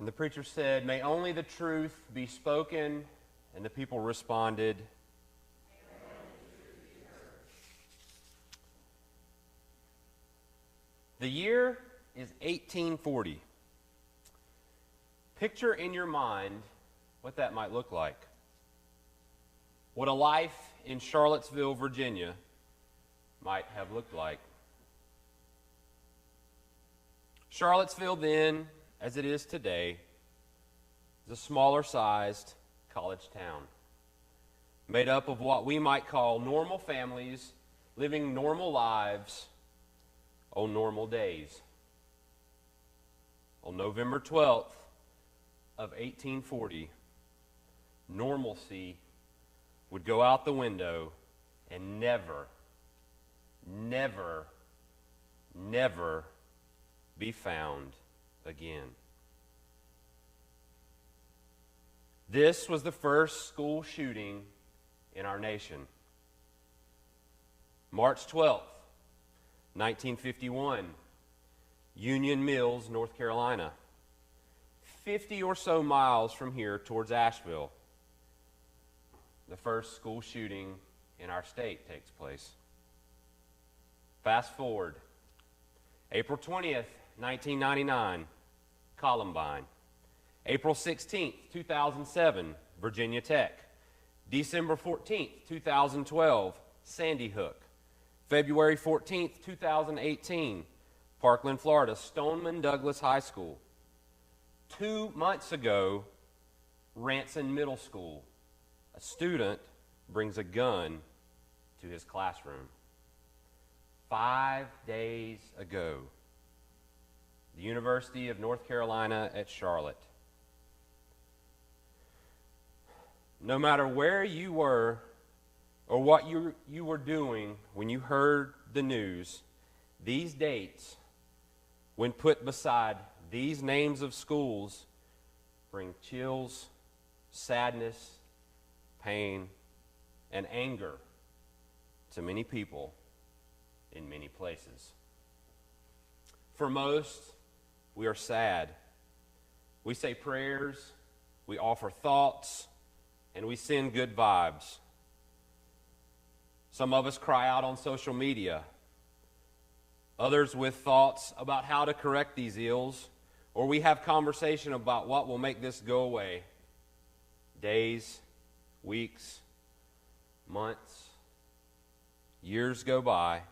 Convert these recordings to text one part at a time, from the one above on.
And the preacher said, "May only the truth be spoken," and the people responded, the year is 1840. Picture in your mind what that might look like. What a life in Charlottesville, Virginia might have looked like. Charlottesville then, as it is today, is a smaller-sized college town made up of what we might call normal families living normal lives on normal days. On November 12th of 1840, normalcy would go out the window and never be found again. This was the first school shooting in our nation. March 12th, 1951, Union Mills, North Carolina. 50 or so miles from here towards Asheville, the first school shooting in our state takes place. Fast forward, April 20th, 1999, Columbine. April 16th, 2007, Virginia Tech. December 14th, 2012, Sandy Hook. February 14th, 2018, Parkland, Florida, Stoneman Douglas High School. 2 months ago, Ranson Middle School. A student brings a gun to his classroom. 5 days ago, the University of North Carolina at Charlotte. No matter where you were or what you were doing when you heard the news, these dates, when put beside these names of schools, bring chills, sadness, pain, and anger to many people in many places. For most, we are sad. We say prayers, we offer thoughts, and we send good vibes. Some of us cry out on social media. Others with thoughts about how to correct these ills, or we have conversation about what will make this go away. Days, weeks, months, years go by.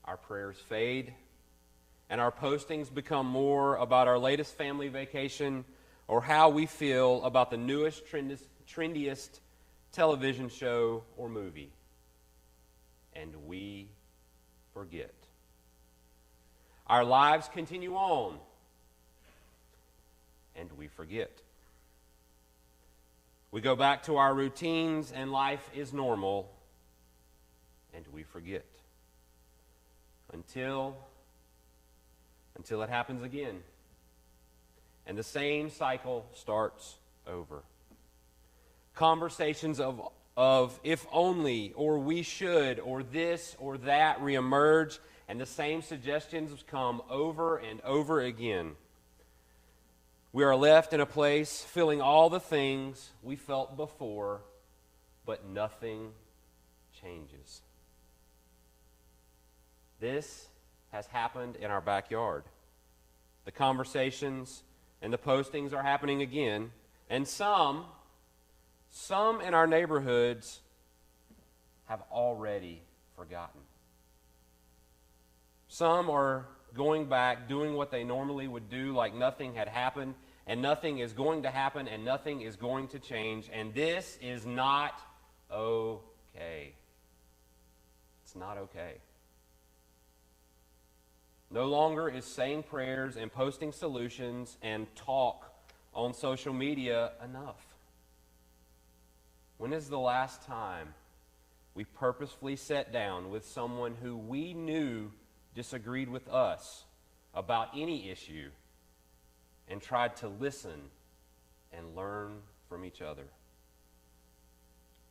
Our prayers fade, and our postings become more about our latest family vacation or how we feel about the newest, trendiest television show or movie. And we forget. Our lives continue on, and we forget. We go back to our routines, and life is normal, and we forget. Until it happens again. And the same cycle starts over. Conversations of if only, or we should, or this or that reemerge, and the same suggestions come over and over again. We are left in a place feeling all the things we felt before, but nothing changes. This has happened in our backyard. The conversations and the postings are happening again, and some in our neighborhoods have already forgotten. Some are going back, doing what they normally would do, like nothing had happened, and nothing is going to happen, and nothing is going to change, and this is not okay. It's not okay. No longer is saying prayers and posting solutions and talk on social media enough. When is the last time we purposefully sat down with someone who we knew disagreed with us about any issue and tried to listen and learn from each other?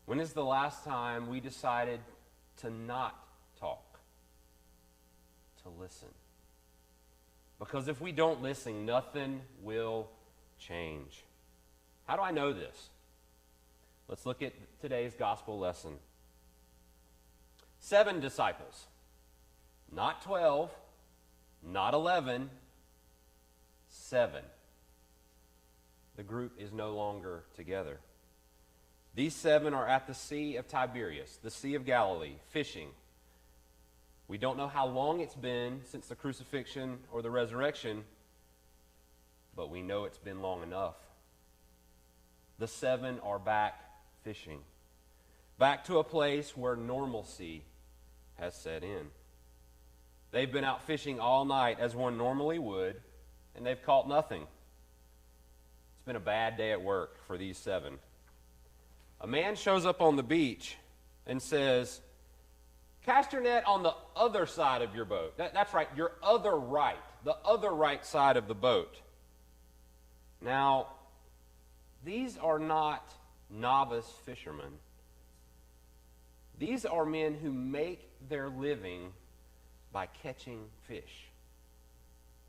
When is the last time we decided to not talk, to listen? Because if we don't listen, nothing will change. How do I know this? Let's look at today's gospel lesson. 7 disciples. Not 12, not 11, 7. The group is no longer together. These 7 are at the Sea of Tiberias, the Sea of Galilee, fishing. We don't know how long it's been since the crucifixion or the resurrection, but we know it's been long enough. The 7 are back fishing, back to a place where normalcy has set in. They've been out fishing all night as one normally would, and they've caught nothing. It's been a bad day at work for these 7. A man shows up on the beach and says, "Cast your net on the other side of your boat." That's right, your other right, the other right side of the boat. Now, these are not novice fishermen. These are men who make their living by catching fish.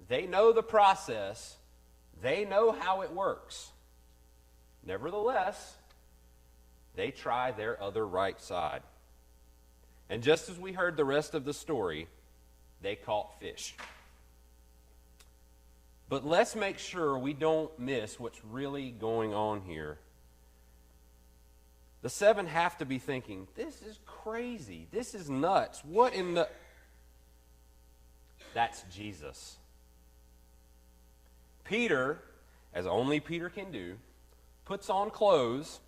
They know the process. They know how it works. Nevertheless, they try their other right side. And just as we heard the rest of the story, they caught fish. But let's make sure we don't miss what's really going on here. The 7 have to be thinking, this is crazy. This is nuts. What in the... That's Jesus. Peter, as only Peter can do, puts on clothes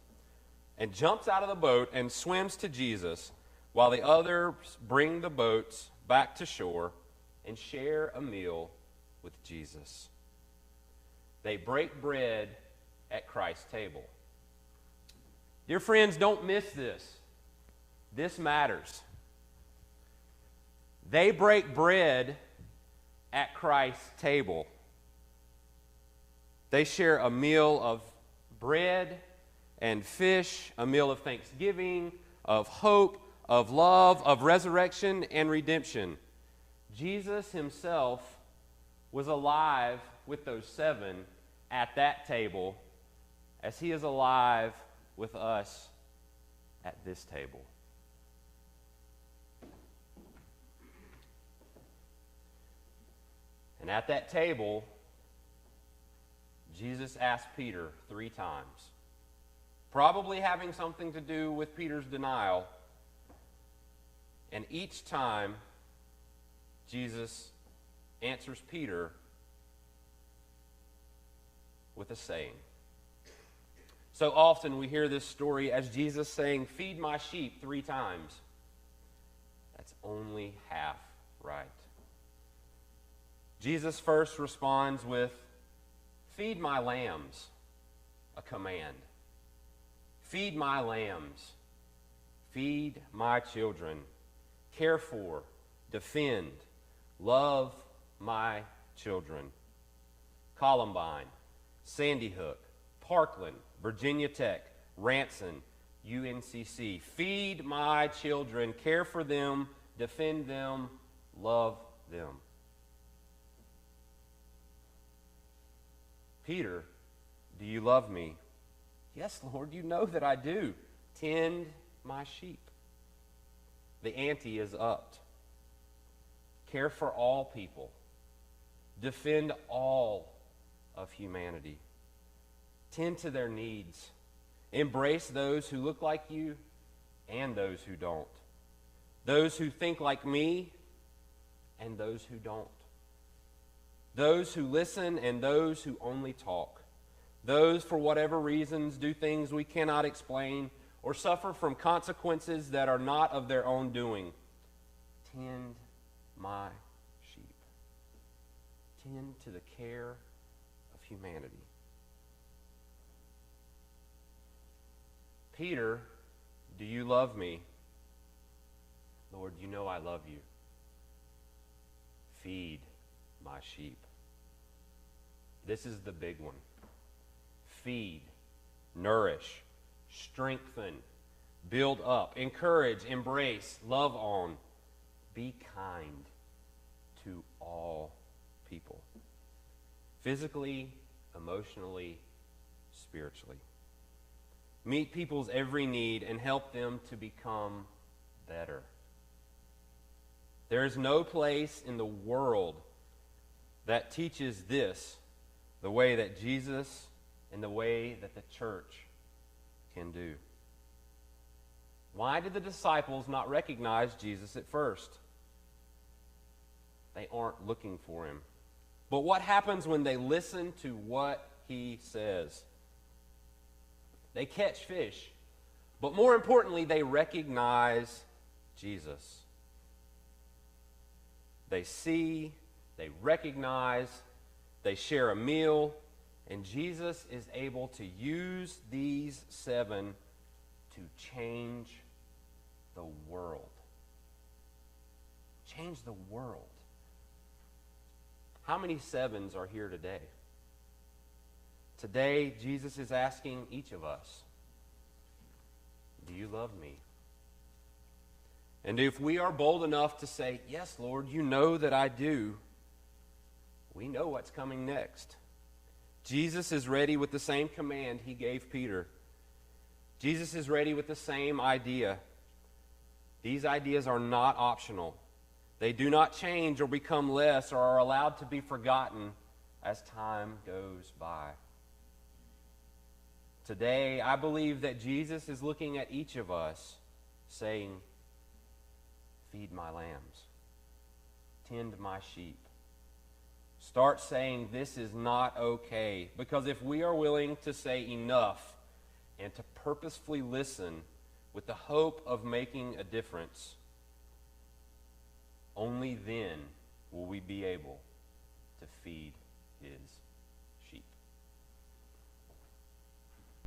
and jumps out of the boat and swims to Jesus while the others bring the boats back to shore and share a meal with Jesus. They break bread at Christ's table. Dear friends, don't miss this. This matters. They break bread at Christ's table. They share a meal of bread and fish, a meal of thanksgiving, of hope, of love, of resurrection and redemption. Jesus himself was alive with those 7 at that table as he is alive with us at this table. And at that table, Jesus asked Peter 3 times, probably having something to do with Peter's denial. And each time, Jesus answers Peter with a saying. So often we hear this story as Jesus saying, "Feed my sheep" 3 times. That's only half right. Jesus first responds with, "Feed my lambs," a command. Feed my lambs. Feed my children. Care for, defend, love my children. Columbine, Sandy Hook, Parkland, Virginia Tech, Ranson, UNCC. Feed my children, care for them, defend them, love them. Peter, do you love me? Yes, Lord, you know that I do. Tend my sheep. The ante is upped. Care for all people. Defend all of humanity. Tend to their needs. Embrace those who look like you and those who don't. Those who think like me and those who don't. Those who listen and those who only talk. Those, for whatever reasons, do things we cannot explain or suffer from consequences that are not of their own doing. Tend my sheep. Tend to the care of humanity. Peter, do you love me? Lord, you know I love you. Feed my sheep. This is the big one. Feed, nourish, strengthen, build up, encourage, embrace, love on. Be kind to all people. Physically, emotionally, spiritually. Meet people's every need and help them to become better. There is no place in the world that teaches this the way that Jesus and the way that the church can do. Why did the disciples not recognize Jesus at first? They aren't looking for him. But what happens when they listen to what he says? They catch fish. But more importantly, they recognize Jesus. They see, they recognize, they share a meal, and Jesus is able to use these 7 to change the world. Change the world. How many 7s are here today? Today, Jesus is asking each of us, do you love me? And if we are bold enough to say, yes, Lord, you know that I do, we know what's coming next. Jesus is ready with the same command he gave Peter. Jesus is ready with the same idea. These ideas are not optional. They do not change or become less or are allowed to be forgotten as time goes by. Today, I believe that Jesus is looking at each of us saying, feed my lambs, tend my sheep. Start saying this is not okay, because if we are willing to say enough and to purposefully listen with the hope of making a difference, only then will we be able to feed his